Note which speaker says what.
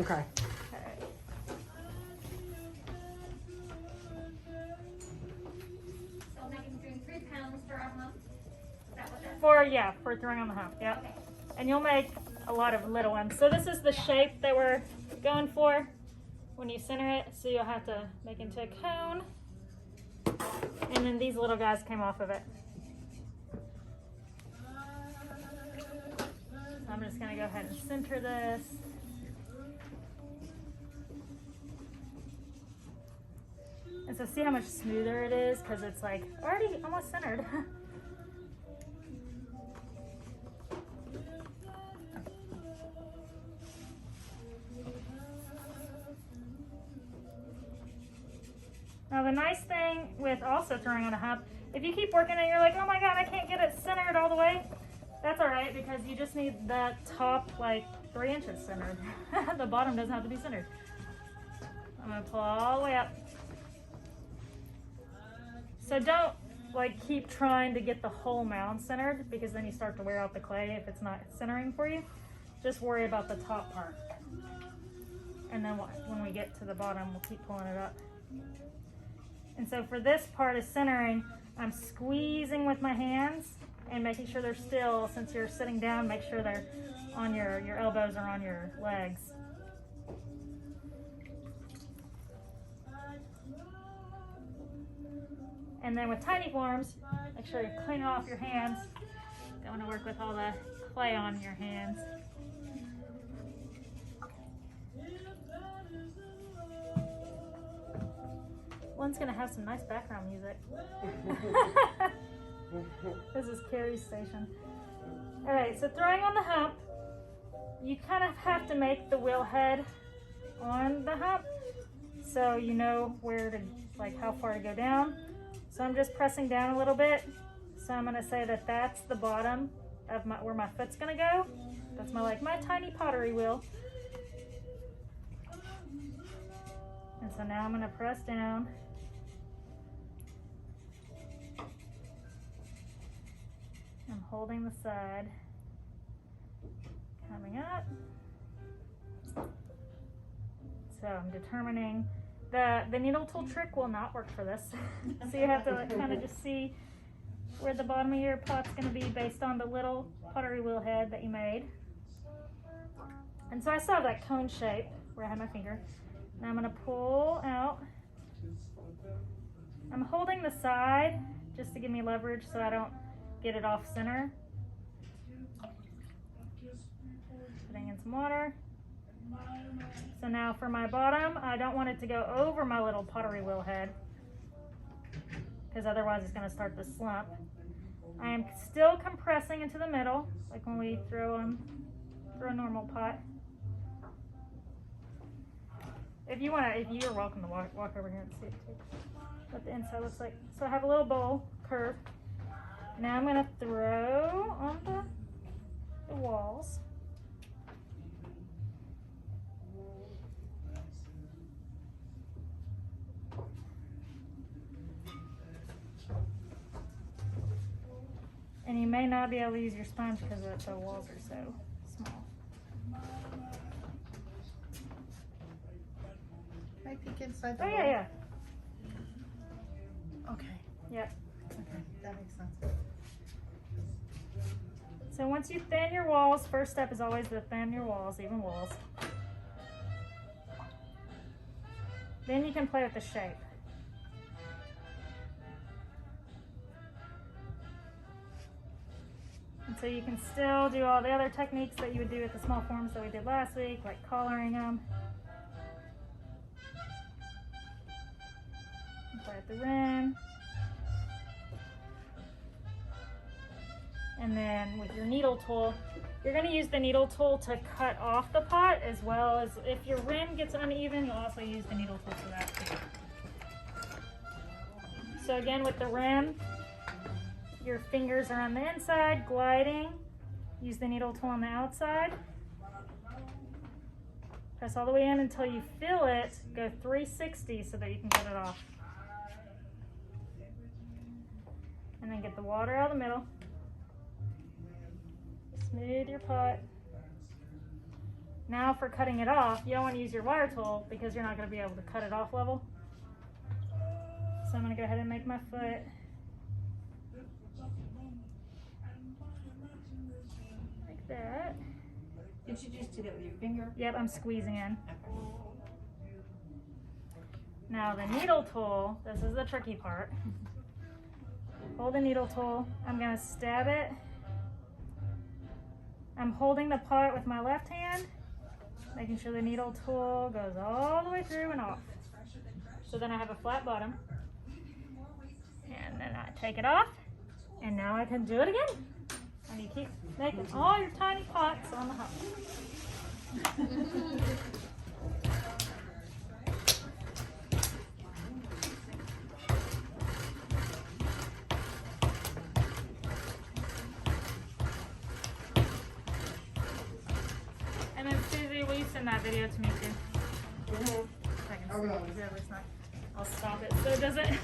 Speaker 1: Okay.
Speaker 2: So Megan's doing 3 pounds for a hump. Is that what that's
Speaker 3: For throwing on the hump, yeah.
Speaker 2: Okay.
Speaker 3: And you'll make a lot of little ones. So this is the shape that we're going for when you center it. So you'll have to make into a cone. And then these little guys came off of it. I'm just gonna go ahead and center this. And so see how much smoother it is? Because it's like already almost centered. Now the nice thing with also throwing on a hump, if you keep working and you're like, oh my god, I can't get it centered all the way, that's all right, because you just need that top like 3 inches centered. The bottom doesn't have to be centered. I'm gonna pull all the way up. So don't like keep trying to get the whole mound centered, because then you start to wear out the clay if it's not centering for you. Just worry about the top part. And then when we get to the bottom, we'll keep pulling it up. And so for this part of centering, I'm squeezing with my hands and making sure they're still. Since you're sitting down, make sure they're on your elbows or on your legs. And then with tiny forms, make sure you clean off your hands. Don't want to work with all the clay on your hands. One's gonna have some nice background music. This is Carrie's station. All right, so throwing on the hump, you kind of have to make the wheel head on the hump, so you know where to, like how far to go down. So I'm just pressing down a little bit. So I'm gonna say that that's the bottom of where my foot's gonna go. That's my tiny pottery wheel. And so now I'm gonna press down. I'm holding the side, coming up. So I'm determining, the needle tool trick will not work for this. So you have to like, kind of just see where the bottom of your pot's gonna be based on the little pottery wheel head that you made. And so I still have that cone shape where I have my finger. Now I'm gonna pull out. I'm holding the side just to give me leverage so I don't get it off center. Putting in some water. So now for my bottom, I don't want it to go over my little pottery wheel head, because otherwise it's going to start to slump. I am still compressing into the middle, like when we throw a normal pot. If you're welcome to walk over here and see what the inside looks like. So I have a little bowl curve. Now I'm going to throw on the walls. And you may not be able to use your sponge because the walls are so small.
Speaker 1: Can I peek inside the
Speaker 3: Oh,
Speaker 1: wall?
Speaker 3: yeah.
Speaker 1: Okay.
Speaker 3: Yep.
Speaker 1: Okay, that makes sense.
Speaker 3: So once you thin your walls, first step is always to thin your walls, even walls. Then you can play with the shape. And so you can still do all the other techniques that you would do with the small forms that we did last week, like collaring them. Play at the rim. And then with your needle tool, you're going to use the needle tool to cut off the pot, as well as if your rim gets uneven, you'll also use the needle tool for that too. So again, with the rim, your fingers are on the inside, gliding. Use the needle tool on the outside. Press all the way in until you feel it. Go 360 so that you can cut it off. And then get the water out of the middle. Smooth your pot. Now for cutting it off, you don't want to use your wire tool because you're not going to be able to cut it off level. So I'm going to go ahead and make my foot. Like that.
Speaker 4: Did you just do that with your finger?
Speaker 3: Yep, I'm squeezing in.
Speaker 4: Okay.
Speaker 3: Now the needle tool, this is the tricky part. Hold the needle tool, I'm gonna stab it. I'm holding the part with my left hand, making sure the needle tool goes all the way through and off. So then I have a flat bottom. And then I take it off, and now I can do it again. And you keep making all your tiny pots on the hop. And then Susie, will you send that video to me too? I can see it. It's not. I'll stop it so it doesn't